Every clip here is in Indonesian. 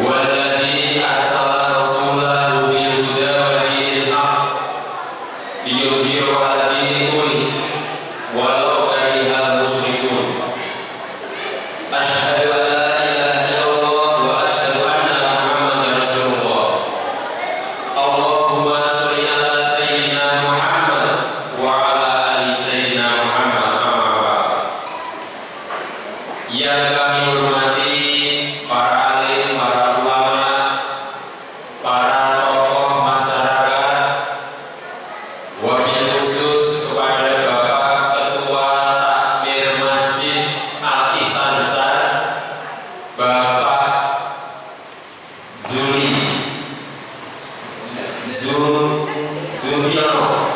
والذي أرسل رسوله بالهدى ودين الحق ليظهره على الدين كله ولو كره المشركون. أشهد أن لا إله إلا الله وأشهد أن محمدا رسول الله. اللهم صل على سيدنا محمد وعلى آل سيدنا Muhammad. Yang kami hormati para alim, para ulama, para tokoh masyarakat, wabil khusus kepada Bapak Ketua Takmir Masjid Al-Ihsan Besar, Bapak Zuliono,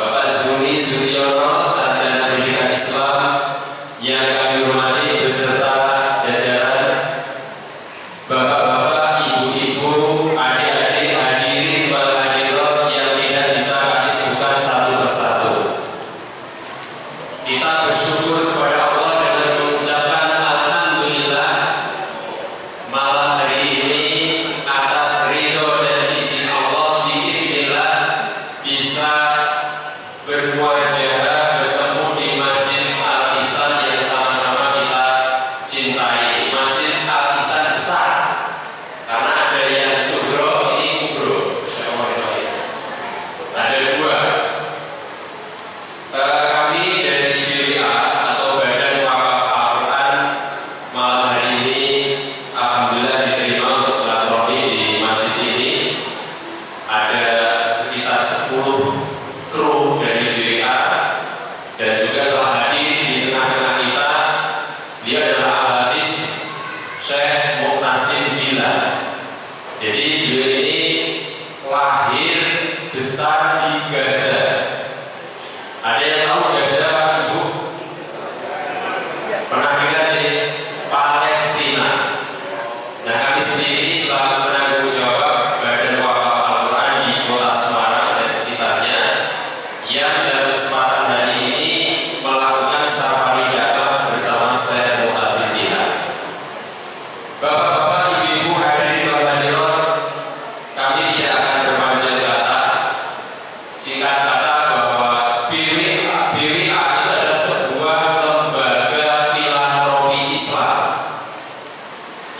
Bapak Zuliono, sarjana pendidikan Islam, yang kami hormati beserta jajaran bapak-bapak, ibu-ibu, adik-adik, hadirin wal hadirat yang tidak bisa kami sebutkan satu persatu. Kita bersyukur kepada Allah dengan mengucapkan alhamdulillah malam hari ini atas ridho dan izin Allah biidznillah bisa bermuajah bertemu di Masjid Al-Ihsan yang sama-sama kita cintai, Masjid Al-Ihsan Besar, karena ada yang sugro, ini kubro, ada dua. Kami dari BWA atau Badan Wakaf Al-Quran malam hari ini alhamdulillah diterima untuk silaturahmi di masjid ini. Ada sekitar 10 kru dari BWA dan juga telah hadir di tengah-tengah kita. Dia adalah Al-Hafiz Syekh Muqtasim Billah. Jadi beliau ini lahir besar di Gaza. Ada yang tahu Gaza Pak Ibu? Pernah dengar di Palestina. Nah, kami sendiri selaku penanggung jawab Badan Wakaf Al-Quran di Kota Semarang dan sekitarnya yang dalam kesempatan hari ini melakukan safari dakwah bersama Syekh Muqtasim Billah. Bapak-bapak, ibu-ibu, hadirin wal hadirat, kami tidak akan berpanjang kata. Singkat kata bahwa BWA itu adalah sebuah lembaga filantropi Islam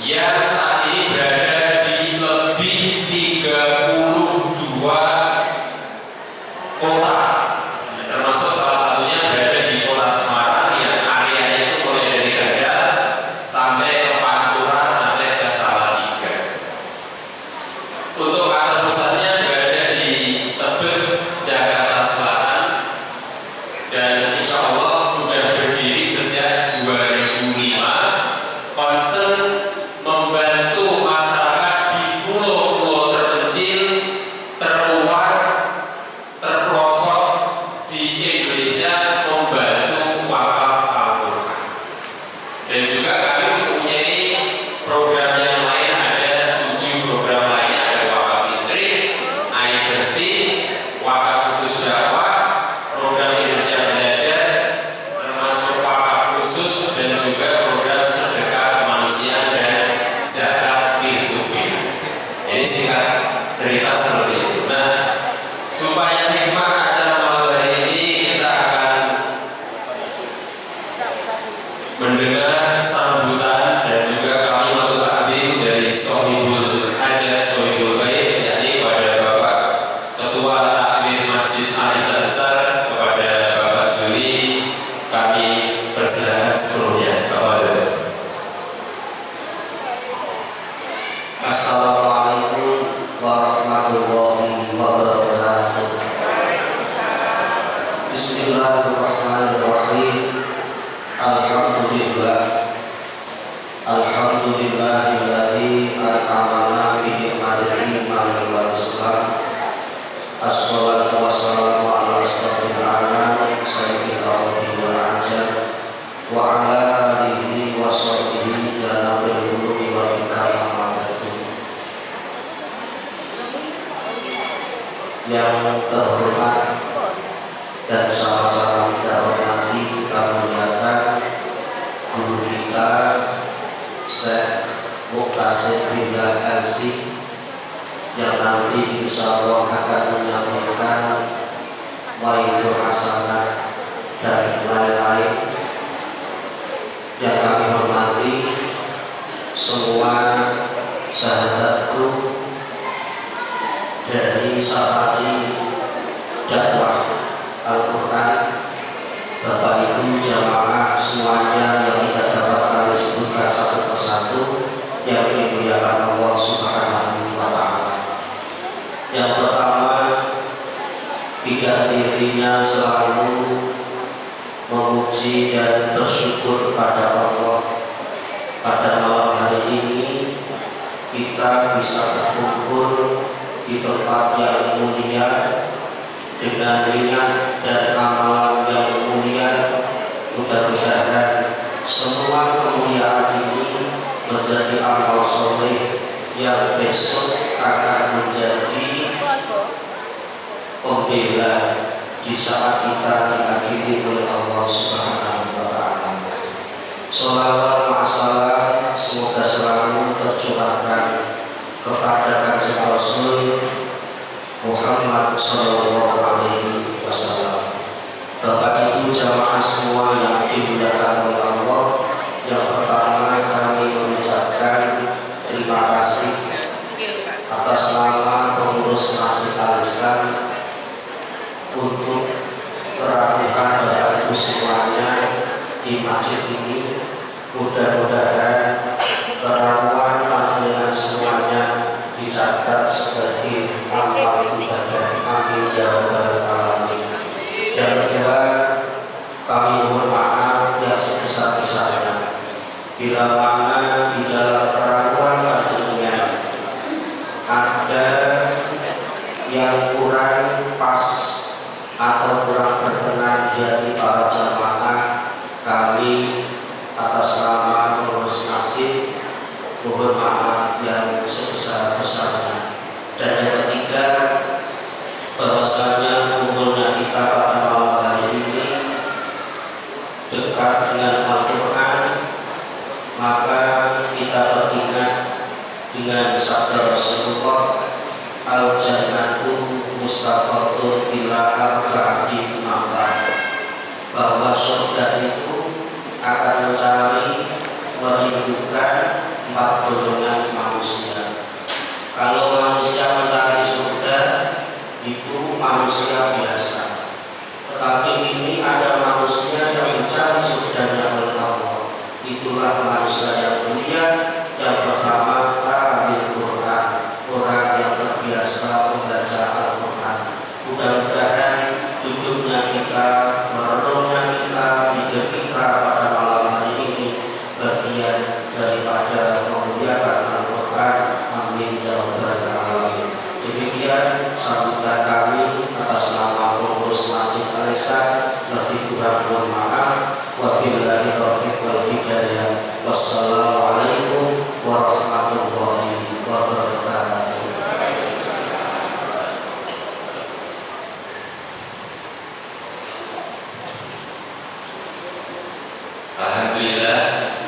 yang saat ini berada di lebih 32 kota, termasuk salah satunya berada di Kota Semarang yang areanya itu mulai dari Kendal sampai ke Pantura sampai ke Salatiga. Untuk kantor pusatnya berada di Tebet, Jakarta Selatan, dan insya Allah sudah berdiri sejak 2005. Concern membantu masyarakat di pulau-pulau terpencil, terluar, terpelosok di Indonesia, membantu wakaf Al-Quran. Dan juga kami mempunyai program yang lain, ada 7 program lainnya, ada wakaf listrik, air bersih, wakaf khusus dakwah, program Indonesia Belajar, termasuk wakaf khusus, dan juga program sedekah kemanusiaan dan zakat peer-to-peer. Jadi singkat cerita seperti itu. Nah, supaya hikmah acara malam hari ini, kita akan mendengar sambutan dan juga kalimat takdim dari Sohibul Hajat, Sohibul Bait, yakni pada Bapak Ketua Takmir Masjid Al-Ihsan Besar, kepada Bapak Zuli. Kami persilakan seluruhnya. Kepada Assalamualaikum warahmatullahi wabarakatuh. Bismillahirrahmanirrahim. Alhamdulillah. Alhamdulillahilladzi an'amana bi ni'matil iman wal islam. Assalatu wassalamu ala asyrafil anam sayyidil awwalin wal akhir wa ala alihi wa sahbihi dan nabil qulubi wal karamati. Yang terhormat dan sama-sama kita hormati, kita muliakan guru kita Syekh Muqtasim kaset hingga LC yang nanti insya Allah akan menyampaikan waidu hasanah dan lain-lain. Yang kami hormati semua sahabatku dari Safari Dakwah Al-Quran, Bapak Ibu jamaah semuanya yang tidak dapat kami sebutkan satu persatu, yang dimuliakan Allah Subhanahu wa Ta'ala. Yang pertama, tidak dirinya selalu memuji dan bersyukur kepada Allah. Pada malam hari ini kita bisa berkumpul di tempat yang mulia dengan niat dan amalan yang mulia. Mudah-mudahan semua kemuliaan ini menjadi amal soleh yang besok akan menjadi pembela di saat kita diakhiri oleh Allah Subhanahu wa Ta'ala. Sholawat masalah semoga selalu tercurahkan kepada Kanjeng Rasul Muhammad Sallallahu Alaihi Wasallam. Bapak Ibu jamaah semua yang dimuliakan oleh Allah, yang pertama kami mengucapkan terima kasih atas nama pengurus Masjid Al-Ihsan untuk kerapihan Bapak Ibu semuanya di masjid ini. Mudah-mudahan kerapihan panjenengan semuanya dicatat sebagai amal ibadah. Amin ya rabbal alamin. Yang kedua, kami mohon maaf yang sebesar-besarnya bila mana di dalam kerapihan panjenengan ada yang kurang pas atau kurang berkenan di hati para jamaah. Kami atas nama pengurus masjid mohon maaf yang sebesar-besarnya. Dan yang ketiga, bahwasanya kumpulnya kita pada malam hari ini dekat dengan Al-Quran, maka kita teringat dengan sabda Rasulullah, al-jannatu mustaqarrun ila arba'ati nafar, bahwa surga itu akan mencari, merindukan 4 golongan manusia. Kalau manusia mencari surga itu manusia biasa, tetapi ini ada manusia yang mencari surganya oleh Allah. Itulah manusia yang mulia. Yang pertama, ta'amil Quran, orang yang terbiasa membaca Al-Quran. Mudah-mudahan duduknya kita, merenungnya kita, hidup kita pada malam hari ini bagian daripada memuliakan Al-Quran. Amin ya rabbal alamin. Demikian sambutan kami atas nama pengurus Masjid Al-Ihsan. Lebih kurang mohon maaf. Wabillahi taufiq wal hidayah. Wassalamualaikum warahmatullahi wabarakatuh. Alhamdulillah,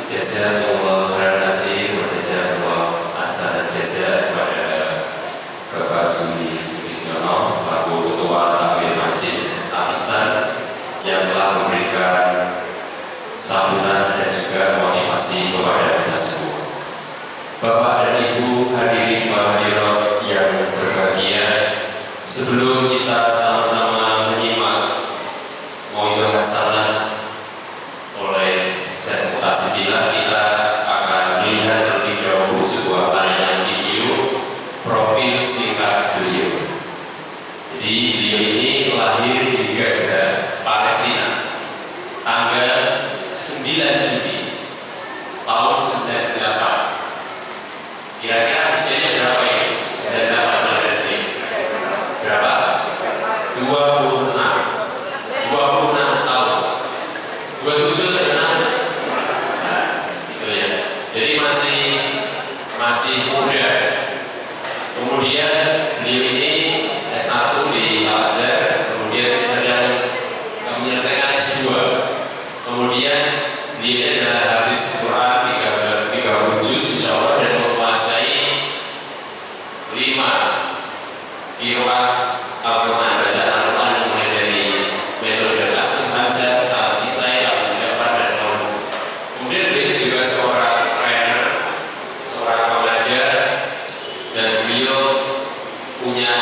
jazakumullah khairan katsir wa jazakumullah ahsanal jazaa kepada Bapak Suli Sugiono selaku Ketua Takmir Masjid Al-Ihsan yang telah memberikan sambutan dan juga motivasi kepada kita semua. Bapak dan Ibu hadirin wa hadirat yang berbahagia, sebelum kita sama-sama menyimak mauidhah hasanah oleh Syekh Mutasibillah, kita akan melihat terlebih dahulu sebuah tayangan video profil singkat beliau. Jadi beliau ini lahir di Gaza, Palestina, tanggal 9 Juni tahun 98. Kira-kira usianya berapa ini? 98 berarti berapa?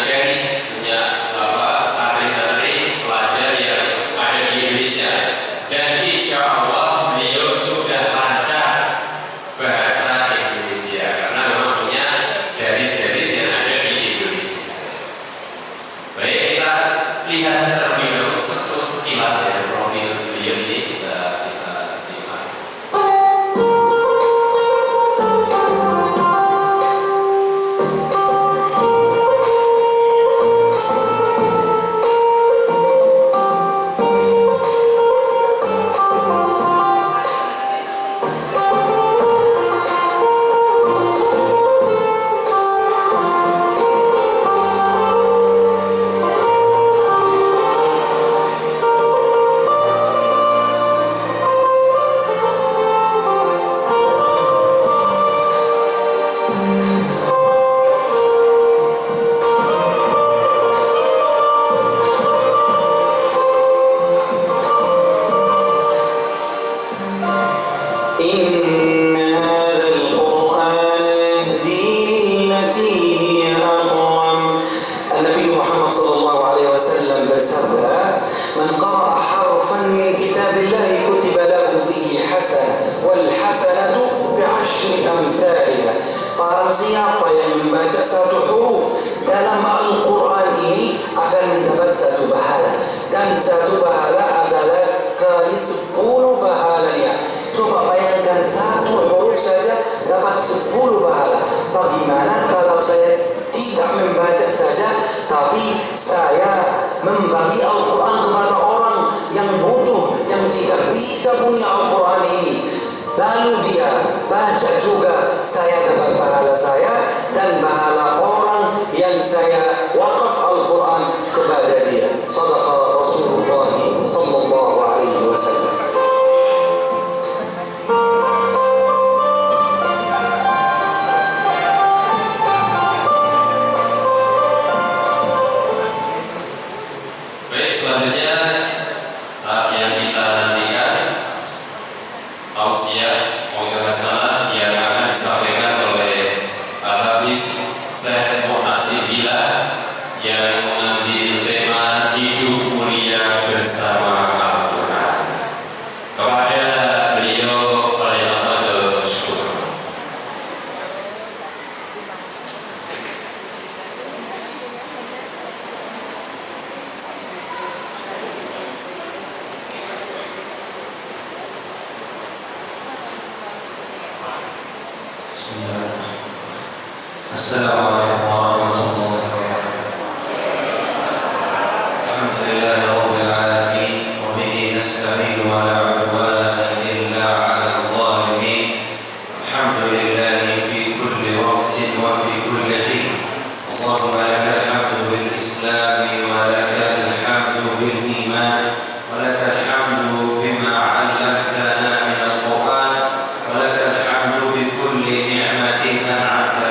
garis, punya santri-santri pelajar yang ada di Indonesia, dan insya Allah beliau sudah lancar bahasa Indonesia karena memang punya garis-garis yang ada di Indonesia. Baik, kita lihat terlebih dahulu sekilas ya profil beliau ini, bisa kita simak. Siapa yang membaca satu huruf dalam Al-Quran ini akan mendapat satu pahala, dan satu pahala adalah kali 10 pahalanya. Coba bayangkan satu huruf saja dapat 10 pahala. Bagaimana kalau saya tidak membaca saja, tapi saya membagi Al-Quran kepada orang yang butuh, yang tidak bisa punya Al-Quran ini, lalu dia baca juga, saya dapat pahala saya dan pahala orang yang saya wakaf Al-Quran kepada dia. Shadaqa Rasulullah sallallahu alaihi wasallam. Baik, selanjutnya saat yang kita nantikan tausiah hasanah yang akan disampaikan oleh Al-Hafiz Syekh Mu'tasim Billah yang mengambil tema hidup mulia bersama Al-Quran. Kepada beliau falyatafadhal mashkur. Assalamualaikum warahmatullahi wabarakatuh. Alhamdulillahi rabbil alamin, wa bihi nasta'inu wa la udwana illa 'alal zalimin. Alhamdulillahi fi kulli waqtin wa fi kulli hin. Allahumma lakal hamdu bil islam wa lakal hamdu bil iman wa lakal hamdu bima 'allamtana min al-Qur'an wa lakal hamdu bi kulli ni'matin an'amta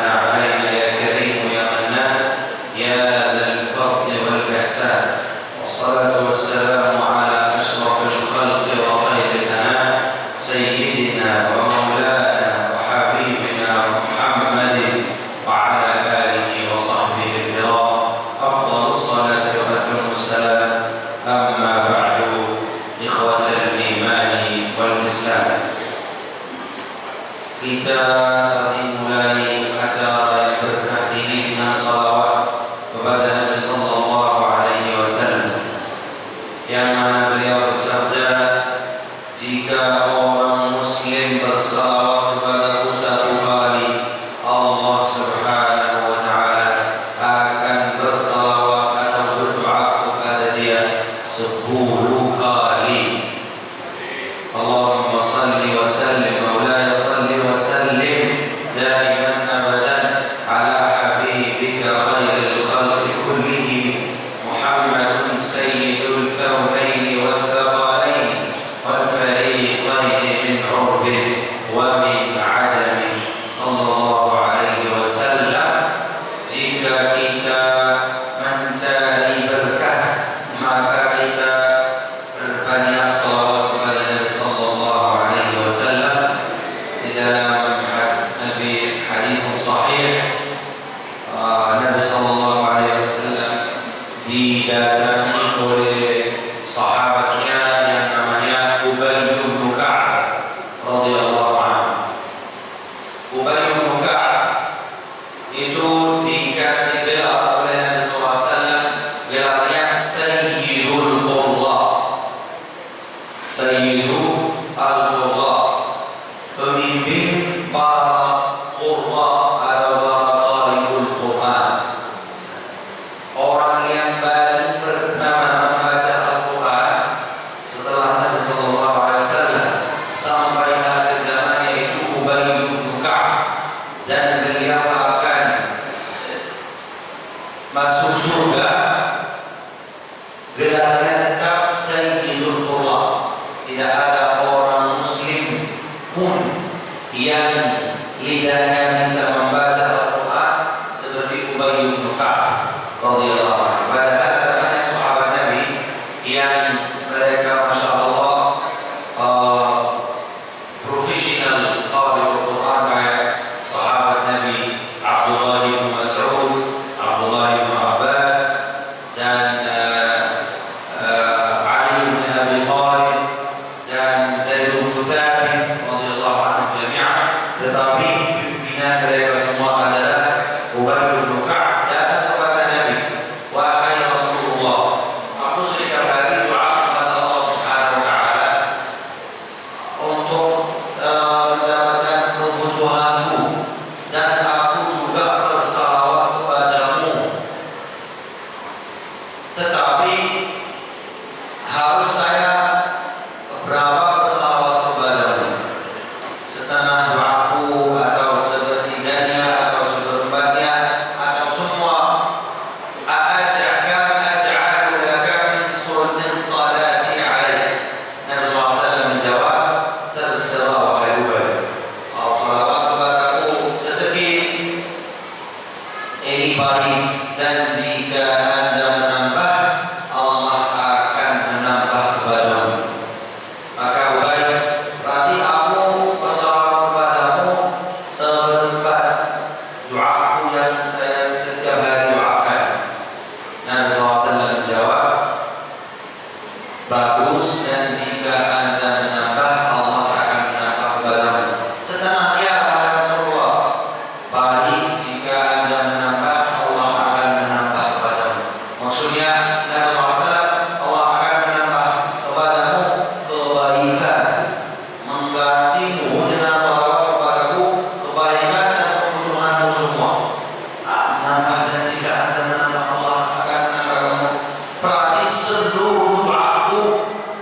والصلاة والسلام على أشرف الخلق وخير الأنام سيدنا ومولانا وحبيبنا محمد وعلى آله وصحبه itu dikasih gelar oleh Nabi SAW, gelarnya Sayyidul Qurra. Sayyidul Qurra, pemimpin para qurra atau para qari'ul Quran, orang yang baru pertama membaca Al-Quran setelah Nabi SAW sampai akhir zaman, yaitu Ubay bin Ka'ab, dan beliau akan masuk surga. Gelarnya tetap Sayyidul Qurra. Tidak ada orang muslim pun yang lidahnya bisa membaca Al-Quran seperti Ubay bin Ka'ab radhiyallahu anhu. Padahal ada banyak sahabat Nabi yang mereka masya Allah profesional qari'ul Quran, kayak sahabat Nabi Abdullah bin Mas'ud, Abdullah bin Abbas, dan Ali bin Abi Thalib, dan Zaid bin Thabit radhiyallahu anhum jami'an. Tetapi pimpinan mereka semua adalah Ubay bin Ka'ab. Datang kepada Nabi, wahai Rasulullah, aku setiap hari doa kepada Allah Subhanahu wa Ta'ala untuk mendapatkan kebutuhanku, dan aku juga bersalawat kepadamu. Tetapi harus saya berapa bersalawat kepadamu? Setengah doaku, atau sepertiganya, atau seperempatnya, atau semua? Aj'alu laka min salati alaik. Nabi SAW menjawab, terserah wahai Ubay. Kalau salawat kepadaku sedikit, ini baik, dan jika Anda menambah, Allah akan menambah kepadamu. Maka Ubay, berarti aku bersalawat kepadamu seperempat doaku yang saya setiap hari doakan. Nabi SAW menjawab, bagus, dan jika Anda menambah, Allah akan menambah kepadamu. Setengahnya, wahai Rasulullah. Baik, jika Anda menambah, Allah akan menambah kepadamu. Maksudnya Nabi SAW, Allah akan menambah kepadamu kebaikan, menggantimu dengan salawat kepadaku, kebaikan dan kebutuhanmu semua. Menambah, dan jika Anda menambah, Allah akan menambah kamu. Berarti seluruh doaku,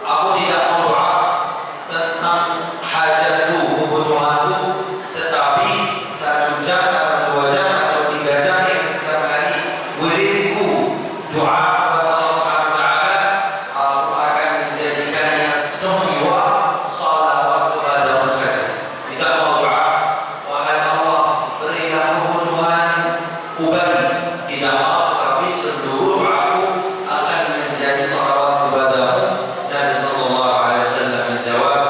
aku tidak mau doa tentang hajatku, kebutuhanku, tetapi 1 jam atau 2 jam atau 3 jam yang setiap hari wiridku doa kepada Allah Subhanahu wa Ta'ala, aku akan menjadikannya semua salawat kepadamu saja. Tidak mau doa, wahai Allah berilah kebutuhan Ubay, tidak mau, tetapi seluruh doaku akan menjadi salawat kepadamu. Nabi sallallahu alaihi wasallam menjawab,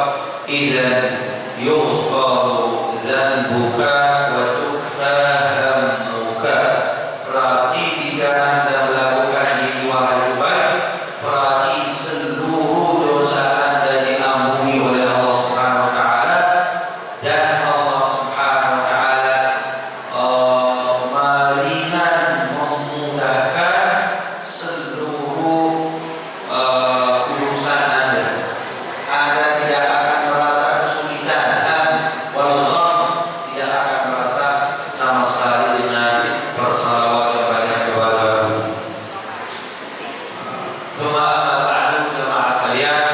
idzan yughfaru dzanbuka wa tukfa hammuka. Berarti jika Anda melakukan ini, wahai Ubay, berarti seluruh dosa Anda diampuni oleh Allah Subhanahu wa Ta'ala, dan Allah Subhanahu wa Ta'ala meringan, memudahkan seluruh urusan Anda. Anda tidak akan merasa kesulitan, wal gham, tidak akan merasa sama sekali dengan bersalawat yang banyak kepada Aku. Tsumma amma ba'du, jemaah sekalian,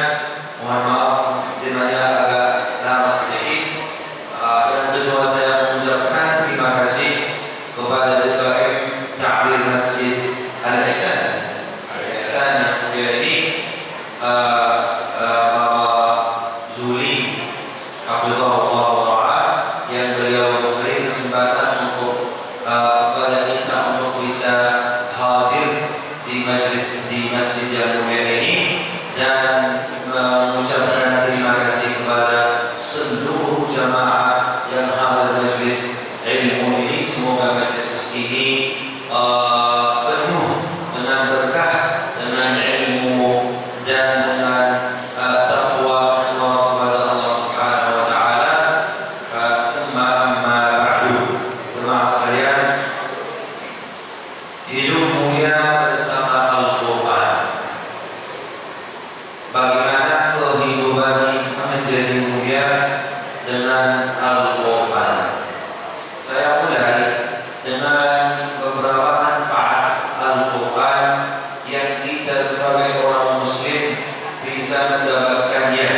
mohon maaf dimana agak lama sedikit. Yang kedua, saya mengucapkan terima kasih kepada DKM Ta'bir Masjid Al-Ihsan yang mulia ini, Bapak Zuli hafizahullah wa ra'ah, yang beliau memberi kesempatan untuk kepada kita untuk bisa hadir di masjid yang mulia ini, dan mengucapkan terima kasih kepada seluruh jamaah yang hadir majelis ilmu ini. Semoga majelis ini penuh dengan berkah, dengan ilmu, dan dengan taqwa ikhlas kepada Allah Subhanahu wa Ta'ala. Tsumma amma ba'du, jemaah sekalian, beberapa manfaat Al-Quran yang kita sebagai orang Muslim bisa mendapatkannya.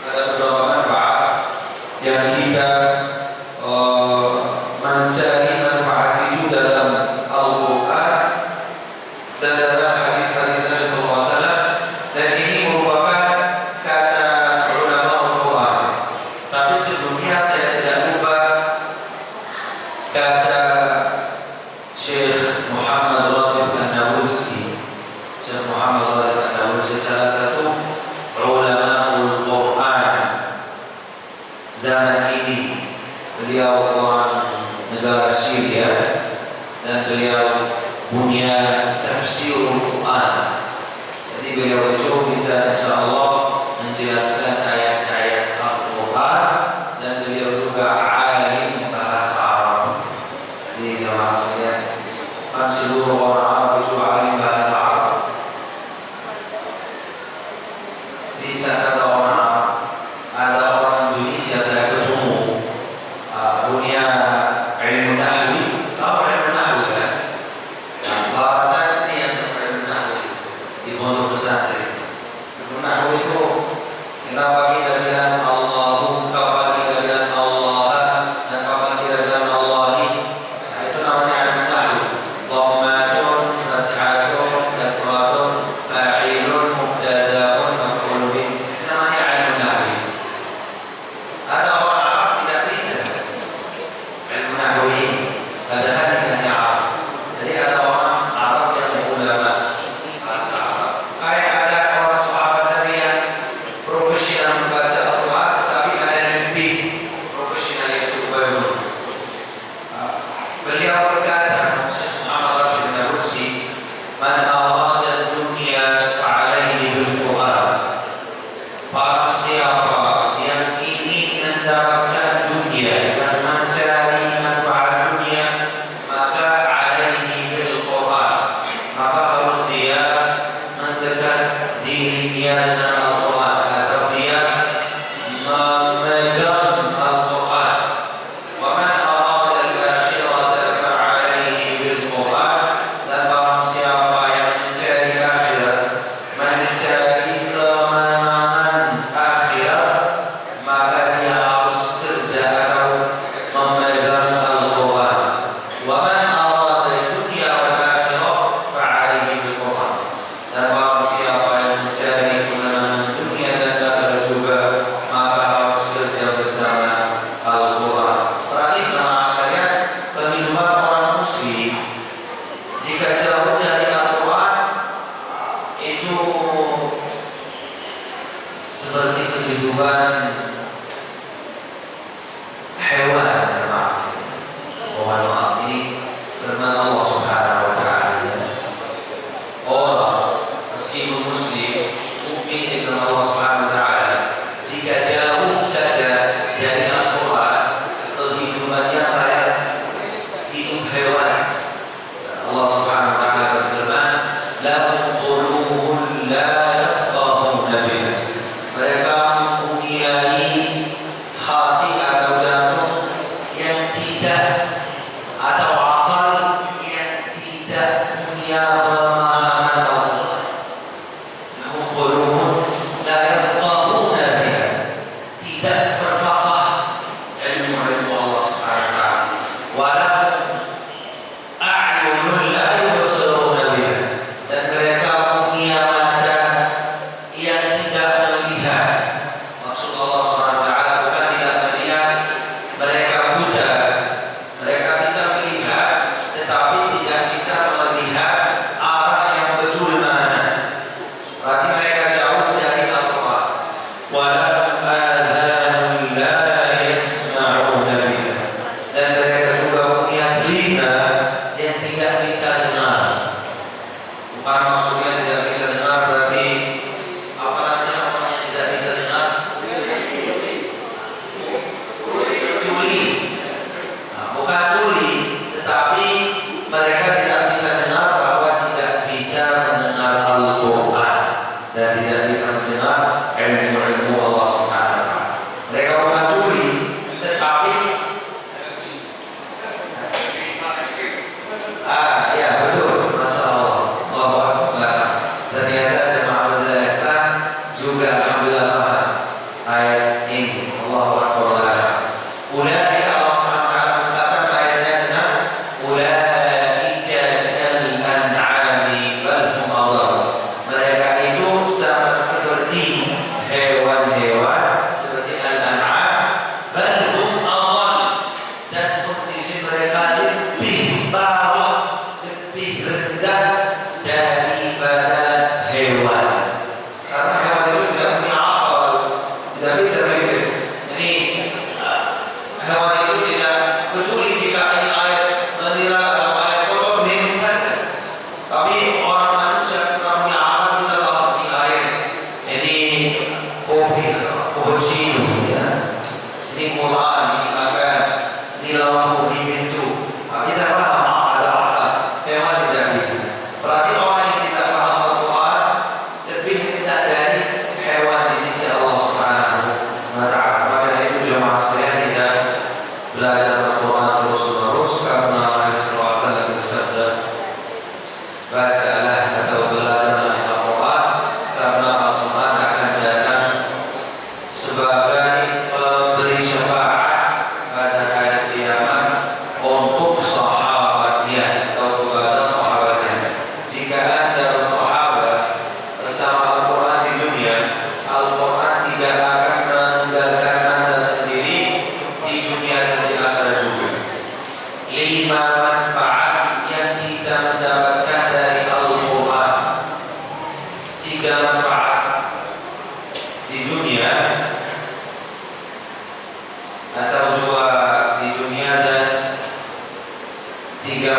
Ada beberapa manfaat yang kita mencari manfaat itu dalam Al-Quran dan dalam hadis-hadis Nabi SAW, dan ini merupakan kata ulama Al-Quran. Tapi sebelumnya saya tidak lupa kata Syekh Muhammad Ratib An-Nabulsi. Syekh Muhammad Ratib An-Nabulsi salah satu ulama Al-Quran zaman ini. Beliau orang negara Syria dan beliau punya tafsir Al-Quran. Jadi beliau itu bisa insyaallah menjelaskan ayat-ayat Al-Quran, dan beliau juga alim bahasa Arab. Di zaman saya kan seluruh orang Arab itu alim bahasa Arab. Bisa kata orang Arab, ada orang Indonesia saya ketemu punya ilmu nahwi. Tahu ilmu nahwi kan? Bahasa ini yang ilmu nahwi di pondok pesantren. Ilmu nahwi itu kenapa kita bilang Allahu, kapan kita bilang Allah, dan kapan kita bilang Allahi? Nah, itu namanya ilmu nahwi. Dhammatun, fathatun, kasratun, fa'ilun, mubtada'un, maf'ulun bih. Ini namanya ilmu nahwi. Ada orang Arab tidak bisa ilmu nahwi ini, padahal dia hanya Arab. Jadi ada orang Arab yang ulama bahasa Arab. Kayak ada orang sahabat Nabi yang profesional membaca Al-Quran, tetapi ada yang lebih profesional, yaitu Ubaidullah. Beliau berkata, Syekh Muhammad Ratib An-Nabulsi, man arada dunya fa'alaihi bil-Quran. Barang siapa yang ingin mendapatkan dunia dan mencari manfaat dunia, maka alaihi bil-Quran, maka harus dia mendekat dirinya dengan Al-Quran, atau dia memegang Al-Quran. Wa man arada al-akhirata fa'alaihi bil-Quran, dan barang siapa yang mencari akhirat, mencari kemenangan akhirat, maka dia harus kerja atau memegang Al-Quran. Wa man arada dunya wal akhirah fa'alaihi bil-Quran, dan barang siapa yang mencari kemenangan dunia dan akhirat juga, maka harus kerja bersama Al-Quran. Berarti jemaah sekalian, kehidupan orang Muslim jika jauh dari Al-Quran itu seperti kehidupan hewan, jemaah sekalian. Mohon maaf, ini firman Allah Subhanahu wa taala. Orang meskipun Muslim, mukmin dengan Allah Subhanahu wa taala, jika jauh saja dari Al-Quran, kehidupannya kayak hidup hewan. Allah Subhanahu wa taala berfirman, lahum qulubun la yafqahuna biha. Mereka mempunyai hati atau jantung yang tidak, atau akal yang tidak punya pemahaman Al-Quran. Lahum qulubun la yafqahuna biha, tidak berfaqah ilmu Allah Subhanahu wa taala. Walahum a'yunun la yubsiruna biha, dan mereka punya mata yang tidak melihat. Maksud Allah Subhanahu wa taala bukan tidak melihat, mereka buta. Mereka bisa melihat, tetapi tidak bisa melihat arah yang betul mana. Berarti mereka jauh dari Al-Quran. Walahum adhanun la yasma'una biha, dan mereka juga punya telinga yang tidak bisa dengar. Bukan maksudnya tidak bisa dengar berarti apa namanya, orang yang tidak bisa dengar? Tuli. Nah, bukan tuli, tetapi mereka tidak bisa dengar, bahwa tidak bisa mendengar Al-Quran dan tidak bisa mendengar ilmu-ilmu Allah Subhanahu wa taala. Mereka bukan tuli, tetapi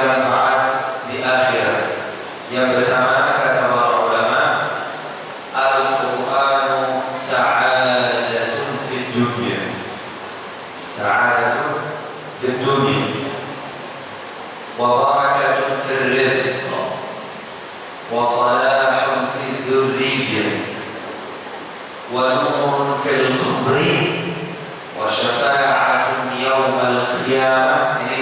manfaat di akhirat. Yang pertama kata para ulama, Al-Qur'anu sa'adatun fid dunya. Sa'adatun fid dunya wa barakatun fir rizq wa salahun fid dzurriyyah wa nurun fil qabri wa syafa'atun yaumal qiyamah. Ini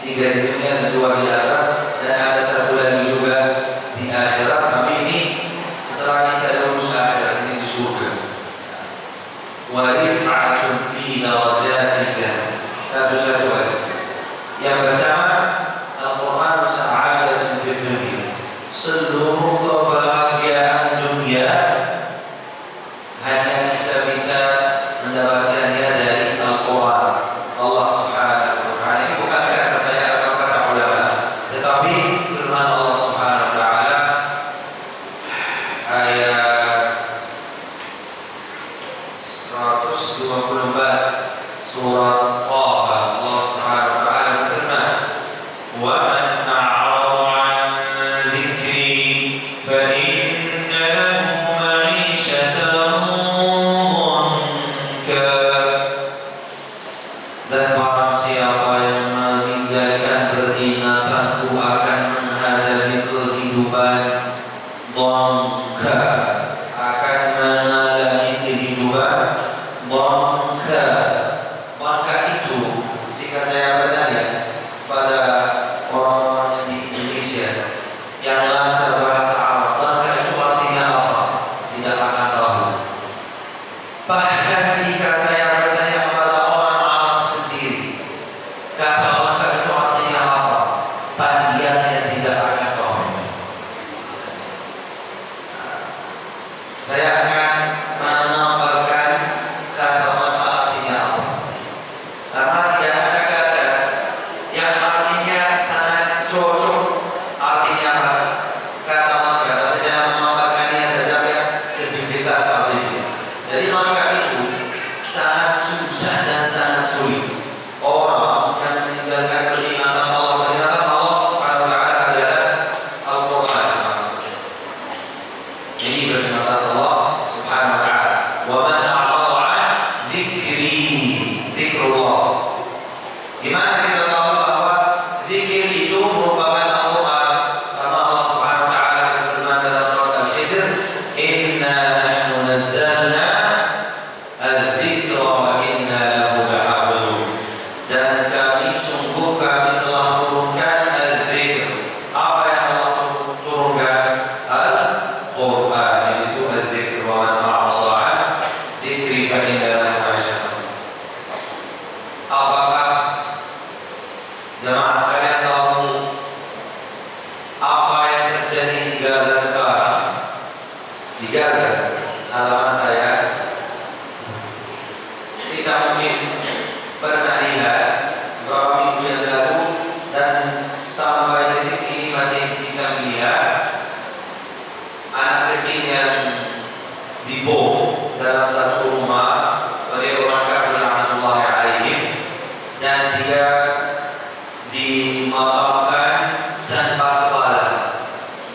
tiga di dunia dan dua di akhirat, dan ada satu lagi juga di akhirat, tapi ini setelah kita lulus akhirat, ini di surga. Wa rif'atun fi darajatil jannah. Satu-satu aja. Yang pertama, Al-Qur'an sa'adatun fid dunya. Seluruh kebahagiaan dunia hanya kita bisa mendapatkannya dari Al-Quran. Allah Subhanahu wa ta'ala, ini bukan kata saya atau kata ulama, tetapi firman Allah Subhanahu wa ta'ala ayat 124 surat Taha. Allah Subhanahu wa ta'ala berfirman, "Wa man a'rada 'an dzikri fa inna lahu ma'isyatan dhanka." Dan barang siapa yang meninggalkan peringatanku akan menghadapi kehidupan dhanka, akan mengalami kehidupan dhanka. Dhanka itu, jika saya bertanya pada orang-orang di Indonesia yang lancar bahasa Arab, dhanka itu artinya apa? Tidak akan tahu. Bahkan jika saya bertanya kepada orang Arab sendiri, kata dhanka itu artinya apa? Pandiannya tidak akan tahu. Saya akan menambahkan kata dhanka artinya apa, karena tidak ada kata yang artinya sangat cocok artinya apa kata dhanka, tapi saya menambahkannya saja yang lebih dekat artinya. Jadi dhanka itu sangat susah dan sangat sulit. Orang yang meninggalkan peringatan Allah Subhanahu wa ta'ala adalah Al-Quran maksudnya. Ini peringatan Allah Subhanahu wa ta'ala. Wa man a'rada 'an dzikri, zikrullah. Gimana kita tahu bahwa zikir itu merupakan Al-Quran? Karena Allah Subhanahu wa ta'ala berfirman dalam surat Al-Hijr, "Inna nahnu nazzalna al-dzikra wa inna lahu lahafidhun." Dan kami sungguh kami telah turunkan al-dzikr. Apa yang Allah turunkan? Al-Quran. Itu al-dzikr. Wa man a'rada 'an dzikri fa inna lahu ma'asyatan. Apakah jemaah sekalian tahu apa yang terjadi di Gaza sekarang? Di Gaza, halaman saya, kita mungkin pernah lihat beberapa minggu yang lalu, dan sampai detik ini masih bisa melihat anak kecil yang dibom dalam satu rumah oleh orang kafir laknatullahi alaihim, dan dia dimakamkan tanpa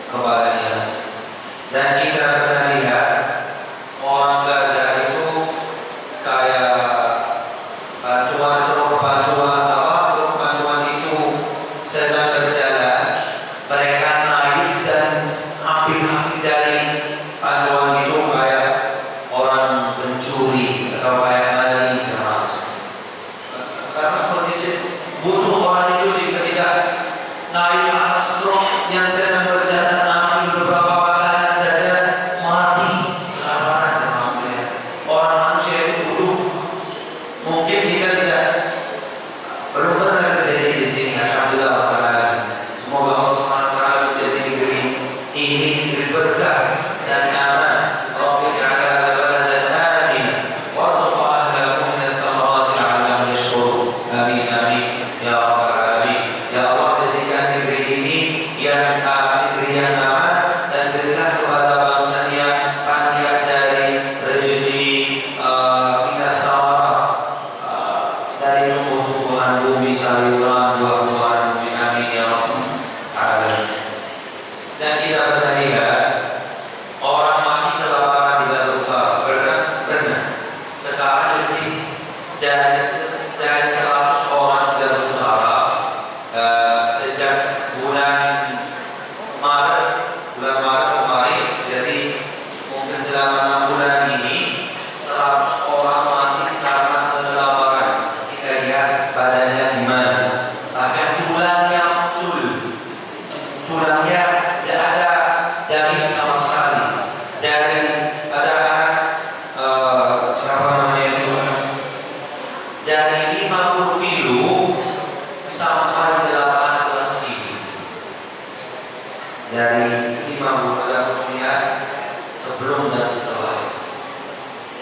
kepalanya. Dan kita pernah lihat orang Gaza itu kayak bantuan itu sedang berjalan, mereka naik dan ambil dari bantuan itu kayak orang pencuri atau kayak maling jemaah. Karena kondisi butuh orang itu, jika tidak naik atas truk yang sedang berjalan ambil beberapa makanan saja mati kelaparan jemaah sekalian. Orang manusia itu butuh. Mungkin kita tidak belum pernah terjadi di sini. Alhamdulillah Rabbil Alamin. Semoga Allah Subhanahu wa ta'ala menjadi negeri ini negeri berkah dan aman. Rabbi ij'al hadha baladan aminan warzuq ahlahu min ath-thamarati la'allahum yashkurun. Amin amin ya Rabbal Alamin. Ya Allah, jadikan negeri ini yang negeri yang aman, dan berilah kepada bangsanya panjang dari rezeki min ath-thamarat, dari tumbuh-tumbuhan bumi, sayuran, buah-buahan bumi. Amin ya Rabbal sejak bulan Maret kemarin, jadi mungkin selama 6 bulan ini 100 orang mati karena kelelaparan. Kita lihat badannya gimana, bahkan tulangnya muncul, tulangnya tidak ada daging sama sekali. Dari ada anak siapa namanya itu, dari 50 kilo sampai 18 kilo. Dari 50 ada kemudian sebelum dan setelah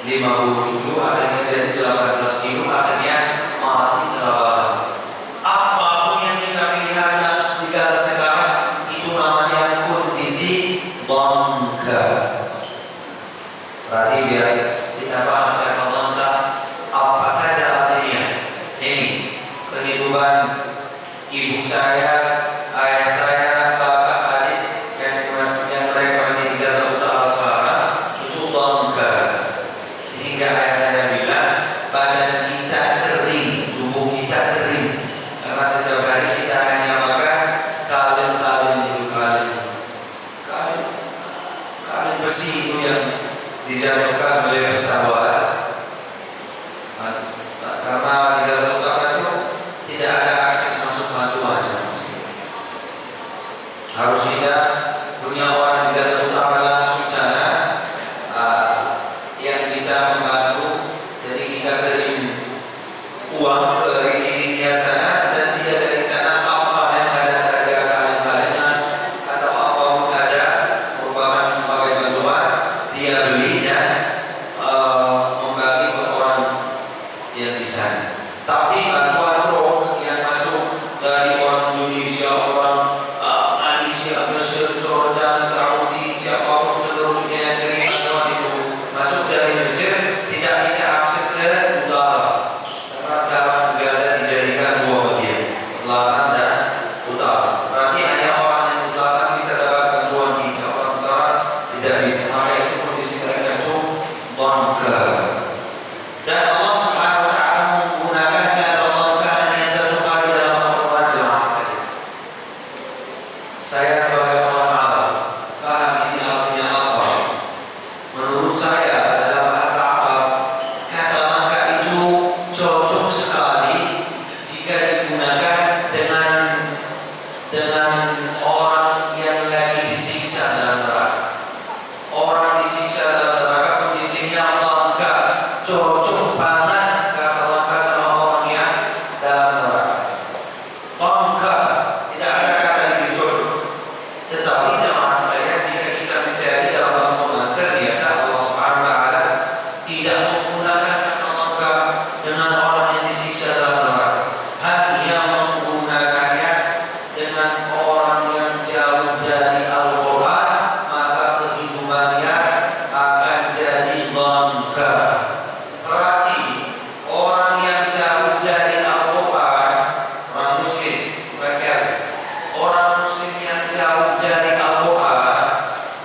50 kilo akhirnya jadi 18 kilo, akhirnya mati kelelaparan. Apapun yang kita lihat di Gaza sekarang itu namanya kondisi bangka. Berarti biar kita paham kata bangka apa saja artinya. Ini kehidupan ibu saya, ayah saya, kakak, adik yang mereka masih di Gaza Utara sekarang itu bangga. Sehingga ayah saya bilang badan kita kering, tubuh kita kering, karena setiap hari kita hanya makan kaleng-kaleng itu, kaleng besi itu yang dijatuhkan oleh pesawat. Karena di Gaza Utara itu tidak ada akses masuk bantuan, harus kita punya orang di Gaza Utara langsung sana yang bisa membantu. Jadi kita kirim uang ke India sana, dan dia dari sana apa yang ada saja, kaleng-kalengan atau apapun ada merupakan sebagai bantuan, dia beli dan membagi ke orang yang di sana. Tapi bantuan truk yang masuk dari orang Indonesia, orang Malaysia, Mesir, Jordan, Saudi, siapapun seluruh dunia yang terima bantuan itu masuk dari Mesir tidak bisa akses ke utara, karena sekarang Gaza dijadikan 2 bagian, selatan dan utara. Berarti hanya orang yang di selatan bisa dapat bantuan kita, orang utara tidak bisa. Maka itu kondisi mereka itu bangga. Dan Allah Subhanahu wa taala menggunakan kata bangga hanya 1 kali dalam Al-Qur'an, jemaah sekalian. Saya sebagai orang Arab paham ini artinya apa. Menurut saya dalam bahasa Arab kata bangga itu cocok sekali jika digunakan dengan orang yang lagi disiksa dalam neraka. Orang disiksa dalam neraka kondisinya bangga, cocok banget kata bangga sama orang yang dalam neraka. Bangga, tidak ada kata lebih cocok. Tetapi jemaah sekalian, jika kita mencari dalam Al-Quran, ternyata Allah Subhanahu wa taala tidak menggunakan kata bangga dengan orang yang disiksa dalam neraka. Hanya menggunakannya dengan orang yang jauh dari Al-Quran, maka kehidupannya akan jadi bangga. Berarti orang yang jauh dari Al-Quran, orang muslim, orang muslim yang jauh dari Al-Quran,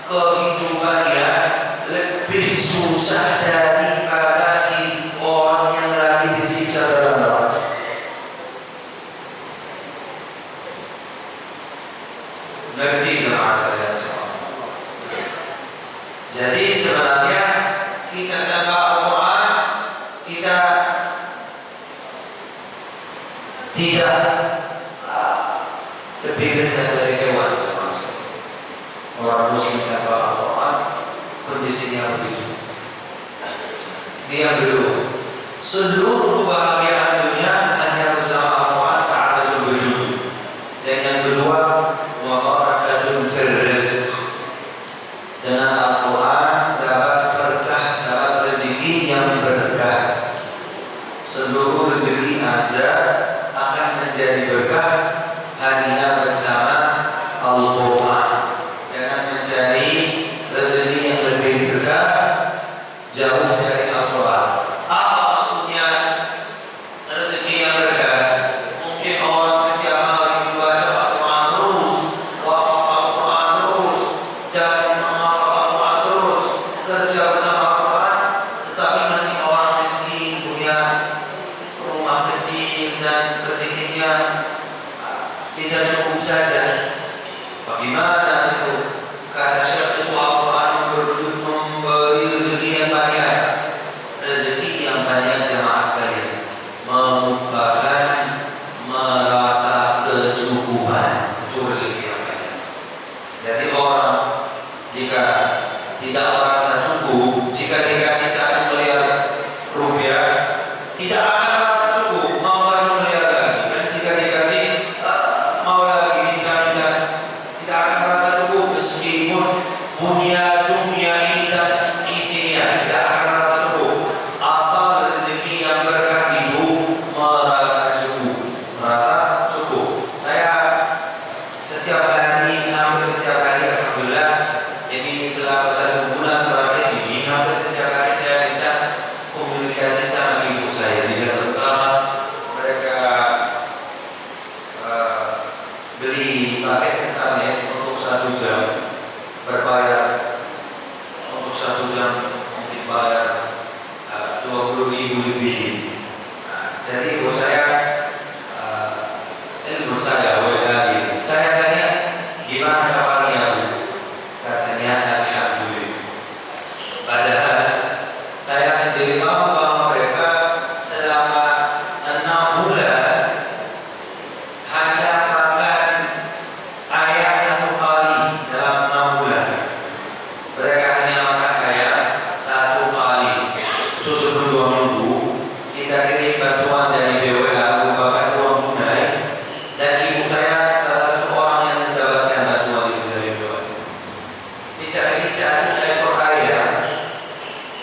kehidupannya lebih susah daripada orang yang lagi disiksa dalam neraka. Ngerti jemaah sekalian semua? Jadi sebenarnya kita tanpa Al-Quran, kita tidak lebih rendah dari hewan, jemaah sekalian. Orang muslim tanpa Al-Quran kondisinya begitu. Ini yang kedua, seluruh kebahagiaan dunia hanya bersama Al-Quran, sa'adatul wujud. Dan yang kedua, wa barakatun fir rizq. Dengan Al-Quran dapat berkah, dapat rezeki yang berkah. Seluruh rezeki Anda akan menjadi berkah hanya bersama Al-Quran. Jangan mencari rezeki yang lebih berkah jauh dari Al-Quran. Apa maksudnya rezeki yang berkah? Mungkin orang setiap hari membaca Al-Quran terus, cukup saja. Bagaimana itu? Kata Syekh itu Al-Quran memberi rezeki yang banyak. Rezeki yang banyak jamaah sekalian merupakan merasa kecukupan. Itu rezeki yang banyak. Jadi orang jika tidak merasa cukup, jika dikasih 1 miliar rupiah, tidak akan merasa cukup, mau 1 miliar lagi. Dan jika dikasih mau lagi minta, tidak akan merasa cukup meskipun dunia ini dan isinya, tidak akan merasa cukup. Asal rezeki yang berkah itu merasa cukup. Saya setiap hari, hampir setiap hari, alhamdulillah, jadi selama 1 bulan terakhir ini, hampir setiap hari saya bisa komunikasi sama ibu saya di Gaza Utara. Mereka beli paket internet untuk 1 jam, berbayar untuk 1 jam mungkin bayar 20.000 lebih. Jadi ibu saya ilmu saya WA, saya tanya gimana kabarnya Bu? Katanya alhamdulillah. Padahal saya sendiri tahu bahwa mereka selama 6 bulan hanya makan ayam 1 kali dalam 6 bulan. Mereka hanya makan ayam 1 kali. Itu sebelum 2 minggu kita kirim bantuan dari BWA merupakan uang tunai, dan ibu saya salah satu orang yang mendapatkan bantuan itu dari BWA. Bisa ini 1 ekor ayam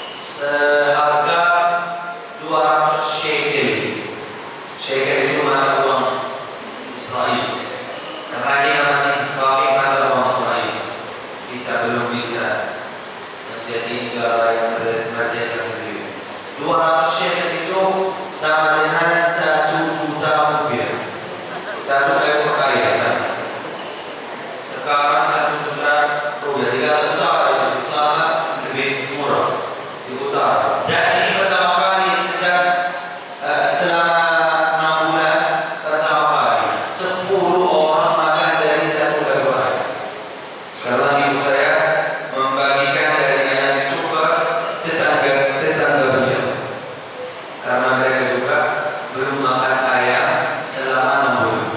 seharga 200 shekel. Shekel itu mata uang Israel. Karena kita masih pakai mata uang Israel, kita belum bisa menjadi negara yang merdeka sendiri. 200 shekel itu sama dengan 1 juta rupiah. 1 ekor ayam. Sekarang 1 juta rupiah. 3 juta itu di selatan lebih murah di utara. Dan ini pertama kali sejak selama 6 bulan, pertama kali 10 orang makan dari 1 ekor ayam. Sekarang ibu saya membagikan dari ayam itu ke tetangga beliau, karena mereka juga belum makan ayam selama 6 bulan.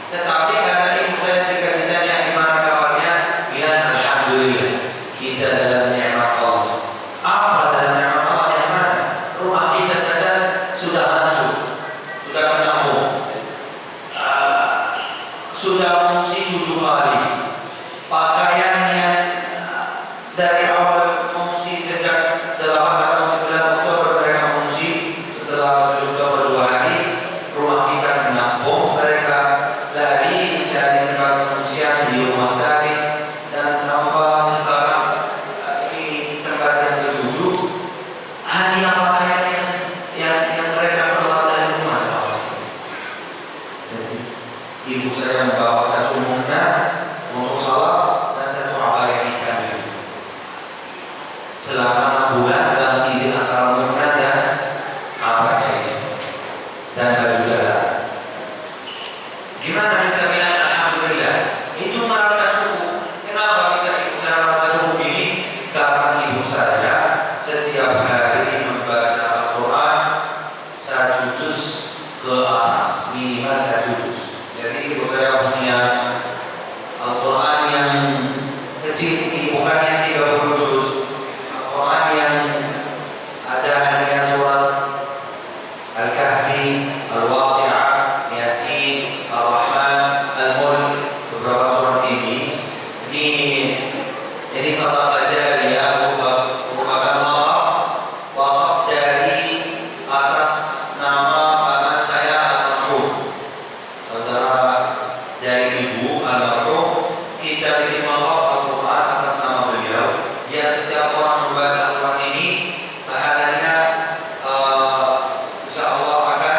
Tetapi kata ibu saya, jika ditanya gimana kabarnya, bilang alhamdulillah, kita dalam nikmat Allah. Apa dalam nikmat Allah yang mana? Rumah kita saja sudah hancur, sudah kena bom, sudah mengungsi 7 kali. Pakaian yang dari awal mengungsi sejak 8 atau 9 Oktober mereka mengungsi, setelah 7 Oktober 2 hari rumah kita kena bom. Mereka lari mencari tempat pengungsian di rumah sakit, dan sampai sekarang ini tempat yang ke-7 hanya pakaian yang mereka keluar dari rumah. Jadi ibu saya membawa 1 mukna untuk salat dan 1 abaya hitam. Selama 6 bulan ganti di antara mukna dan abaya ini dan baju dalam. Gimana bisa bilang alhamdulillah? Itu merasa cukup. Kenapa bisa ibu saya merasa cukup ini? Karena ibu saya setiap hari membaca Al-Quran 1 juz ke atas, minimal 1 juz. Jadi ibu saya punya Al-Quran yang kecil ini, bukan yang 30 juz. Al-Quran yang ada hanya surat Al-Kahfi, Al-Waqi'ah, Yasin, Al-Rahman, Al-Mulk, beberapa surat ini. Ini sedekah jariyah, merupakan wakaf dari atas nama paman saya almarhum, saudara dari ibu almarhum. Kita bikin wakaf Al-Quran atas nama beliau. Ya, setiap orang membaca Al-Quran ini pahalanya insya Allah akan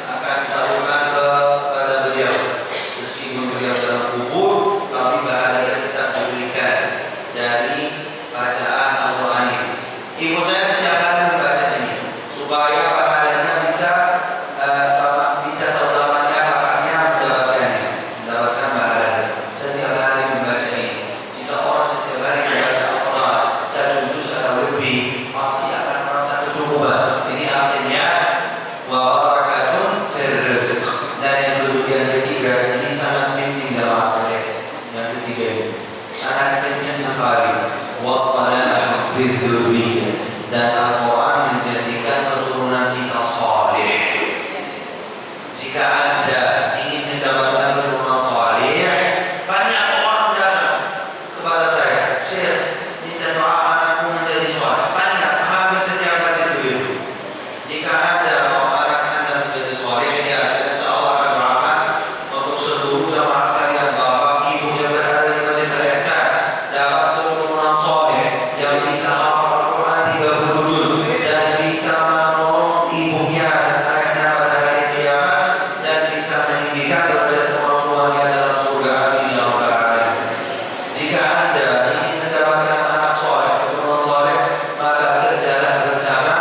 akan salurkan kepada beliau. Meskipun beliau dalam kubur, tapi pahalanya tetap diberikan dari bacaan Al-Quran ini. Ibu saya setiap hari membaca ini supaya pahalanya bisa saudara ketiga ini sangat penting dalam aspek yang ketiga ini sangat penting sekali wassalah fi dzurriyyah dan Al-Quran menjadikan keturunan kita saleh. Jika Anda ingin mendapatkan keturunan saleh, banyak orang datang kepada saya, Syekh, minta doa anakku menjadi saleh. Banyak, hampir setiap masjid begitu. Jika Anda mau anak Anda menjadi saleh, ya saya insya Allah akan doakan untuk seluruh jamaah sekalian, bapak ibu yang berada di Masjid Al-Ihsan dapat keturunan saleh yang bisa hafal Al-Quran 30 juz dan bisa menolong ibunya dan ayahnya pada hari kiamat dan bisa meninggikan derajat orang tuanya dalam surga. Amin ya rabbal alamin. Jika Anda ingin mendapatkan anak soleh, keturunan soleh, maka kerjalah bersama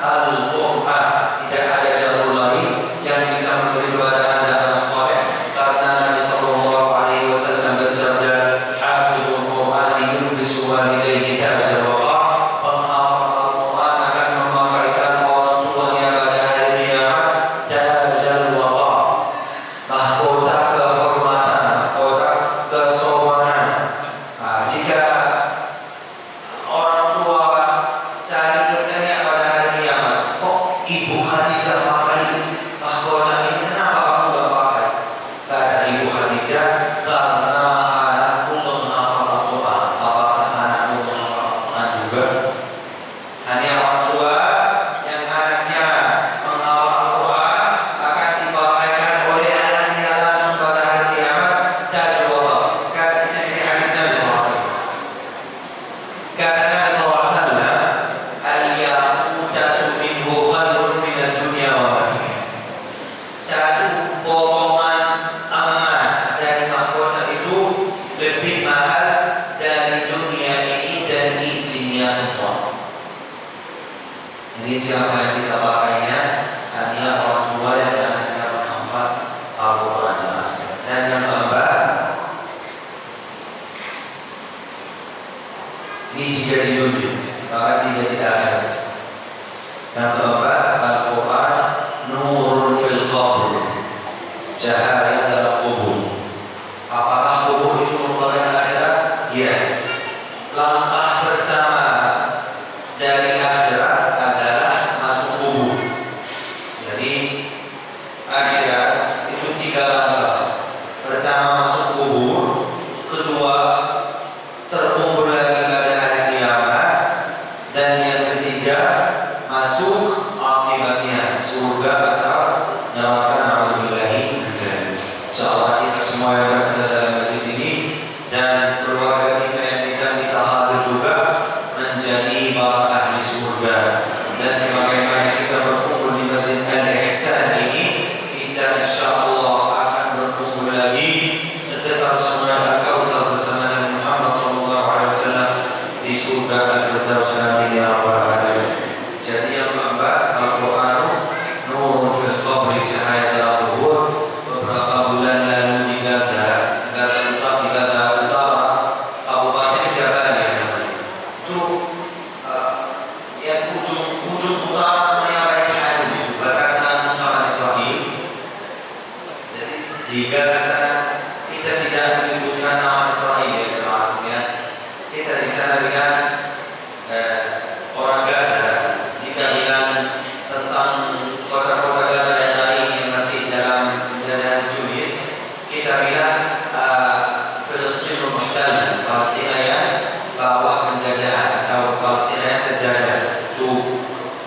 Al-Quran. Tidak ada jalur lain yang bisa memberi kepada Anda anak soleh, karena Nabi Sallallahu Alaihi Wasallam bersabda, "Hafidhul Quran yulbisu walidayhi tajal waqa." Penghafal Al-Quran akan memakaikan orang tuanya pada hari kiamat tajal waqa, mahkota kehormatan, mahkota kesopanan. Jika orang tua saling bertanya pada hari kiamat, kok Ibu Khadijah pakai mahkota ini, kenapa kamu gak pakai? Kata Ibu Khadijah, karena anakku menghafal Al-Quran. Apakah anakmu menghafal Al-Quran juga? Hanya orang tua yang anaknya menghafal Al-Quran akan dipakaikan oleh anaknya langsung pada hari kiamat tajal waqa. Kata Nabi SAW, kata Nabi SAW, al-yaqutatu minhu khairun minad dunya wa ma fiha. Satu potongan emas dari mahkota itu lebih mahal dari dunia ini dan isinya semua. Ini siapa yang bisa pakainya? Hanya orang tua yang anaknya menghafal Al-Quran semasa. Dan yang keempat, ini jika di dunia, sekarang jika tidak ada. Yang keempat, Al-Quran nurul fil qabr, cahaya dalam kubur. Apakah kubur itu merupakan akhirat? Ya. Langkah pertama dari akhirat adalah masuk kubur. Jadi akhirat itu 3 langkah. Pertama masuk kubur, kedua terkumpul lagi pada hari kiamat, dan yang ketiga masuk akibatnya surga atau neraka. Alhamdulillah. Insyaallah kita semua yang berada dalam masjid ini dan keluarga kita yang tidak bisa hadir juga menjadi para ahli surga. Dan sebagaimana kita berkumpul di Masjid Al-Ihsan ini, kita insyaallah akan berkumpul lagi sekitar Sungai Al-Kautsar bersama Nabi Muhammad SAW di surga Al-Firdaus. Amin ya rabbal alamin. Jadi yang keempat, Al-Quran nurun fil qabri, cahaya dalam kubur. Beberapa bulan lalu di Gaza Utara, Kabupaten Jabalia namanya. Itu yang ujung utara namanya Bait Hanun, itu batasan sama Israel. Jadi di Gaza sana kita tidak menyebutkan nama Israel ya jemaah sekalian. Kita di sana bilang orang Gaza. Jika bilang tentang kota-kota Gaza yang lain yang masih dalam penjajahan Zionis, kita bilang Filistin muhtal, Palestina yang bawah penjajahan atau Palestina yang terjajah. Itu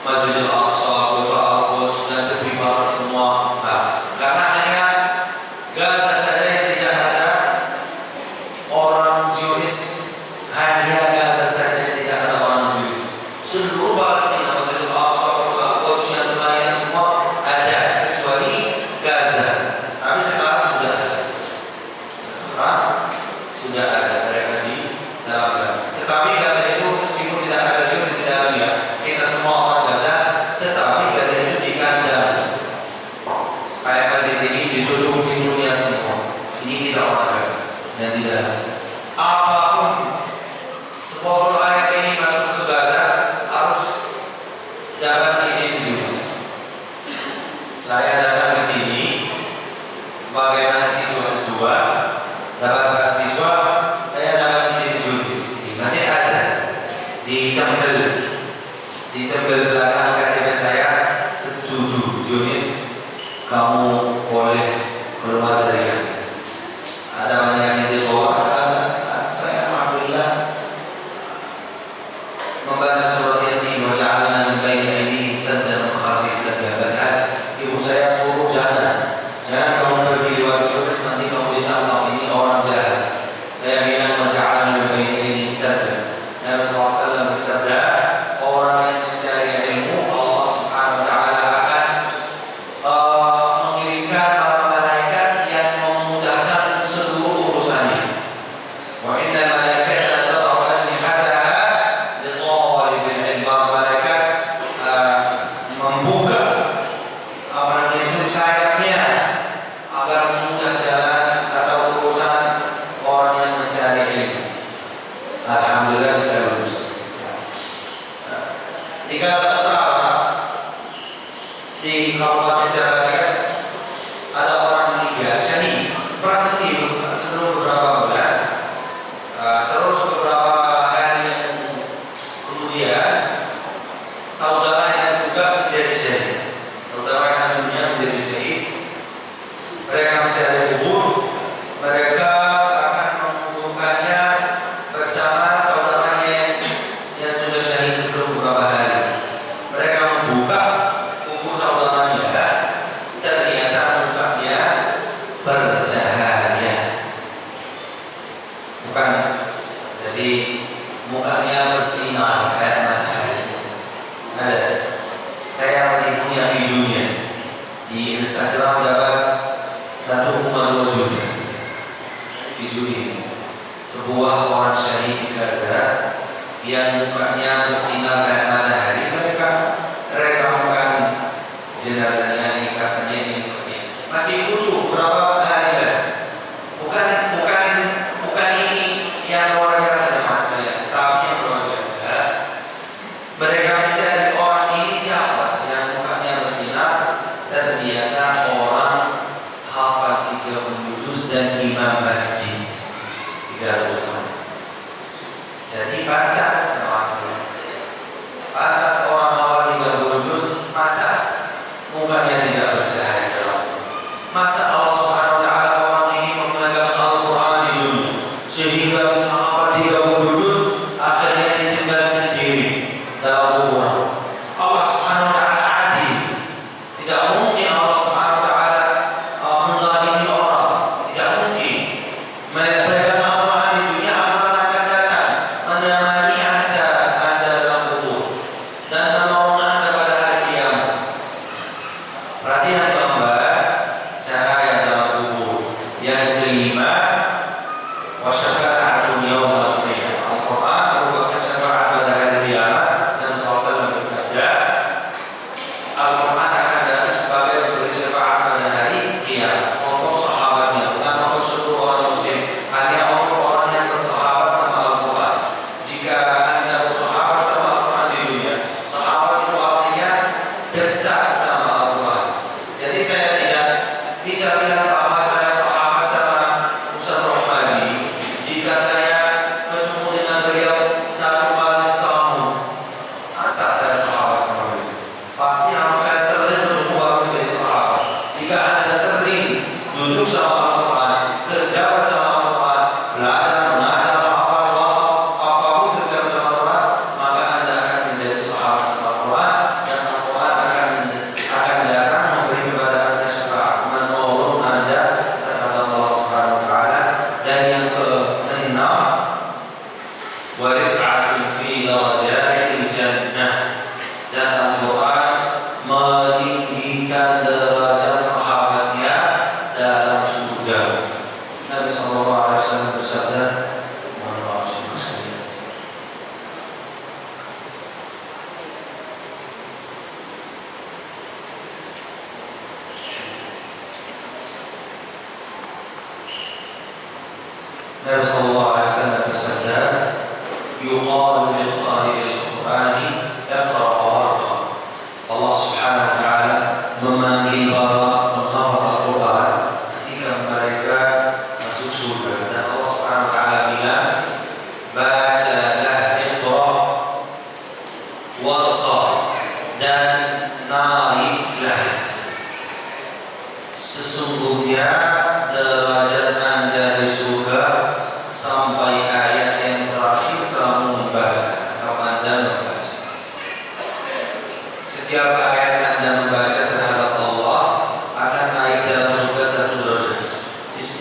Masjidil Aqsa, Kota Al-Quds dan tepi barat semua. Karena hanya Gaza saja yang tidak ada orang Zionis, hanya Gaza saja sebagai mahasiswa S2 dapat beasiswa, saya dapat izin Zionis. Masih ada di tempel belakang KTP saya, setuju Zionis, kamu boleh keluar dari Gaza. Ada banyak yang dibawa. Saya alhamdulillah membaca surat Yasin, wa ja'alna min baini aydihim saddan wa min khalfihim saddan. Padahal ibu saya suruh jangan kamu pergi lewat Zionis, nanti kamu ditangkap, ini orang jahat. Saya bilang wa ja'alna min baini aydihim saddan. Nabi SAW bersabda, orang yang mencari ilmu, Allah Subhanahu wa ta'ala akan mengirimkan para malaikat yang memudahkan seluruh urusannya. Wa inna malaikata tad'u ajnihataha li talibil ilm. Para malaikat membuka itu sayapnya agar memudah jalan atau urusan orang yang mencari ilmu. Alhamdulillah bisa lulus. Di Gaza Utara, di Kabupaten Jabalia, ada orang meninggal syahid perang ini sebelum beberapa bulan. Terus beberapa hari yang kemudian saudaranya juga menjadi syahid. Saudara kandungnya menjadi syahid. Mereka mencari kubur, mereka akan menguburkannya bersama saudaranya yang sudah syahid sebelum beberapa hari. Mereka membuka kubur saudaranya, ternyata mukanya bercahaya. Bukan, jadi mukanya bersinar kayak matahari. Ada. Saya masih punya videonya di Instagram, dapat 1,2 juta video ini. Sebuah orang syahid di Gaza yang mukanya bersinar kayak matahari. Mereka rekamkan jenazahnya, ini kafannya, ini mukanya. Masih butuh berapa hari lagi? Bukan ini yang luar biasa mas sekalian, tapi yang luar biasa. Mereka mencari orang ini siapa yang mukanya bersinar, ternyata orang hafal 30 juz dan imam masjid di Gaza Utara. Jadi pantas orang hafal 30 juz, masa mukanya tidak bercahaya terang? Masa Allah Subhanahu wa ta'ala orang ini memegang Al-Quran di dunia sehingga bisa hafal 30 juz, akhirnya ditinggal sendiri dalam kuburan? Allah Subhanahu wa ta'ala adil. Tidak mungkin Allah Subhanahu wa ta'ala menzalimi orang. Tidak mungkin. Memegang Al-Quran di dunia, Al-Quran akan datang menemani anda dalam kubur dan menolong anda pada hari kiamat. Berarti yang keempat, cahaya dalam kubur. Yang kelima, wa syafa'atun yawmal qiyamah. Al-Quran merupakan syafaat pada hari kiamat. Dan Rasulullah bersabda, Al-Quran akan datang sebagai pemberi syafaat pada hari kiamat untuk sahabatnya, bukan untuk seluruh orang muslim, hanya untuk orang yang bersahabat sama Al-Quran. Jika anda bersahabat sama Al-Quran di dunia, sahabat itu artinya dekat sama Al-Quran. Jadi saya tidak bisa bilang bahwa saya sahabat sama Ustaz Rohmadi jika saya ketemu dengan beliau 1 kali setahun. Masa saya sahabat sama beliau? Pasti harus saya sering bertemu baru menjadi sahabat. Jika anda sering duduk sama Al-Quran, kerja bersama Al-Quran, belajar, mengajar, hafal, wakaf, apapun kerja bersama Al-Quran, maka anda akan menjadi sahabat sama Al-Quran, dan Al-Quran akan datang memberi kepada anda syafaat, menolong anda terhadap Allah Subhanahu wa ta'ala. Dan yang keenam, wa rif'atun fi darajatil jannah. Dan Al-Quran meninggikan derajat sahabatnya dalam surga. Nabi SAW bersabda, mohon maaf sekalian, Nabi SAW bersabda, yuqalu liqari'il Qur'ani iqra' warqa. Allah Subhanahu wa ta'ala memanggil para penghafal Al-Quran ketika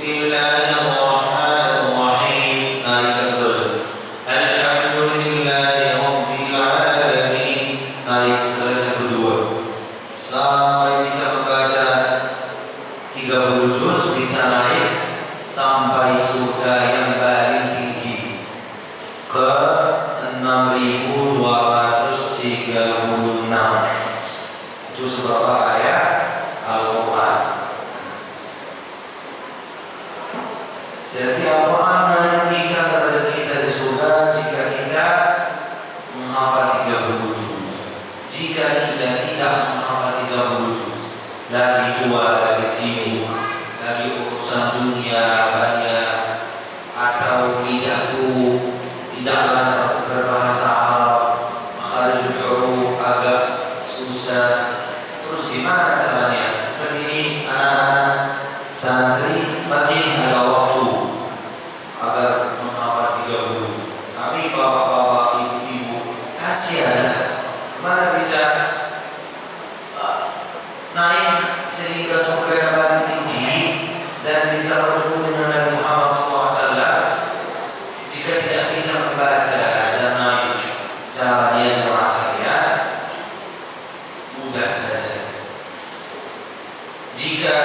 Bismillahirrahmanirrahim. Aisyah betul. Alhamdulillahirrahmanirrahim. Ayat derajat kedua. Sampai bisa membaca 30 juz, bisa naik sampai surga yang paling tinggi ke 6236. Itu seberapa ayat Al-Quran. Jadi Al-Quran meninggikan derajat kita di surga jika kita menghafal 30 juz. Jika kita tidak menghafal 30 juz, lagi tua, lagi sibuk, lagi urusan dunia banyak, atau lidahku tidak lancar berbahasa Arab, makharijul huruf agak susah, terus gimana caranya? Seperti ini anak-anak santri masih ada waktu agar menghafal 30. Tapi bapak-bapak, ibu-ibu, kasihan, mana bisa naik sehingga surga yang paling tinggi dan bisa bertemu dengan Nabi Muhammad SAW jika tidak bisa membaca dan naik. Caranya jemaah sekalian mudah saja. Jika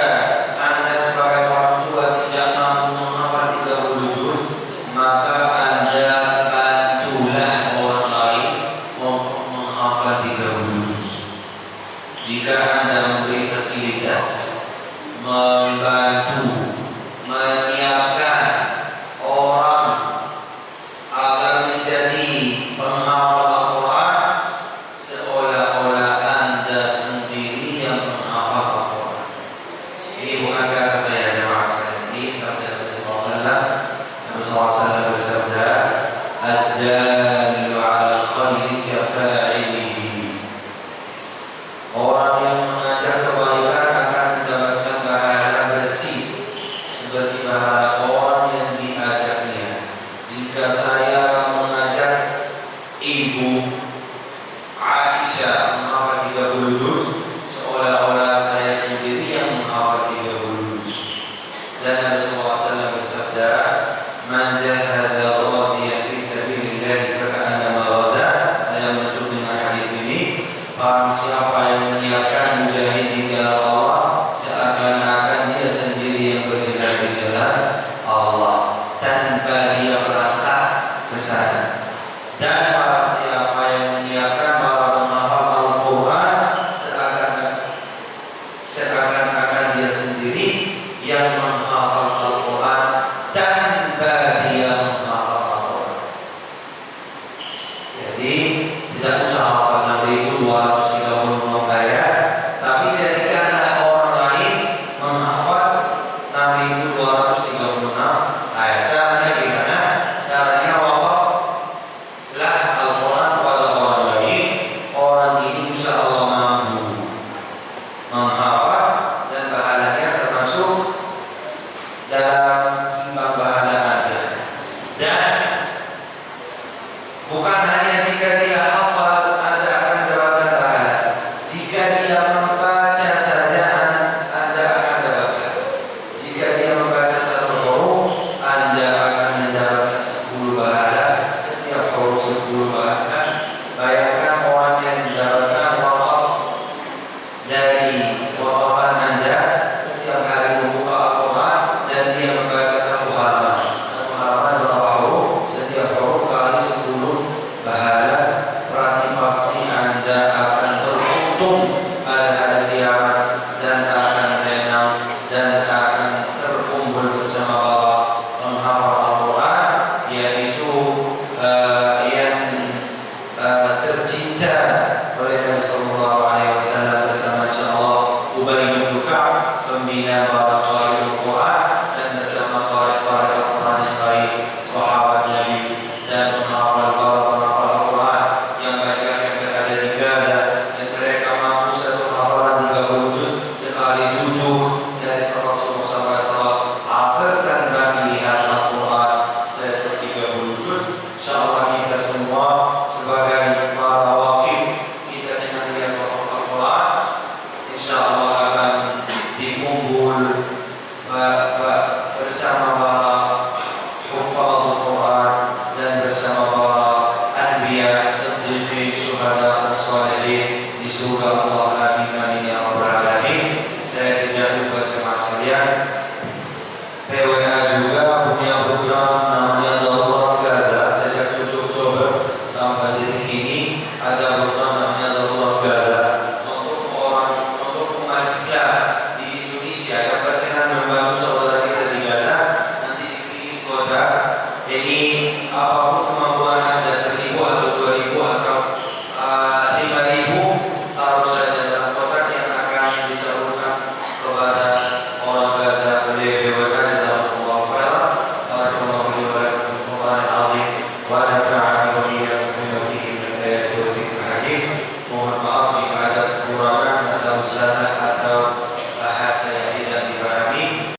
Anda sebagai orang tua tidak mampu menghafal 30 juz, maka Anda bantulah orang lain untuk menghafal 30 juz. Jika Anda memberi fasilitas, membantu, menyiapkan orang agar menjadi penghafal Al-Quran, seolah-olah Anda sendiri yang menghafal Al-Quran. Ini bukan kata saya jemaah sekalian, ini sabda Nabi SAW. Nabi SAW bersabda, "Ad-dallu 'alal khairi kafa'ilihi." Orang yang mengajak kebaikan akan mendapatkan pahala persis seperti pahala orang yang diajaknya. Jika saya mengajak ibu Aisyah menghafal 30 juz, seolah-olah saya sendiri yang menghafal 30 juz. Dan Nabi SAW bersabda, "Man jahaza ghaziyan fi sabilillah faka'annama ghaza." Saya menutup dengan hadis ini. Barang siapa yang menyiapkan mujahid di jalan Allah, seakan-akan dia sendiri yang berjalan di jalan Allah tanpa dia berangkat ke sana. Dan barang siapa yang menyiapkan para penghafal Al-Quran, seakan-akan dia sendiri yang menghafal Al-Quran tanpa dia menghafal Al-Quran. Jadi tidak usah hafal 6.236 ayat, tapi jadikanlah orang lain menghafal 6.236 ayat. Caranya gimana? Caranya wakaflah Al-Quran kepada orang lain. Orang ini insya Allah mampu menghafal dan pahalanya termasuk dalam timbang pahala Anda. Dan bukan hanya jika dia hafal Anda akan mendapatkan pahala. Jika dia membaca saja Anda akan dapatkan. Jika dia membaca satu huruf, Anda akan mendapatkan 10 pahala. Setiap huruf 10 pahala. Bayangkan orang yang mendapatkan wakaf dari wakafan Anda setiap hari membuka Al-Quran dan dia membaca bersama para hufazul Quran dan bersama para anbiya, siddiqin, syuhada, dan sholihin di surga Allah. Amin amin ya rabbal alamin. Saya tidak lupa jemaah sekalian.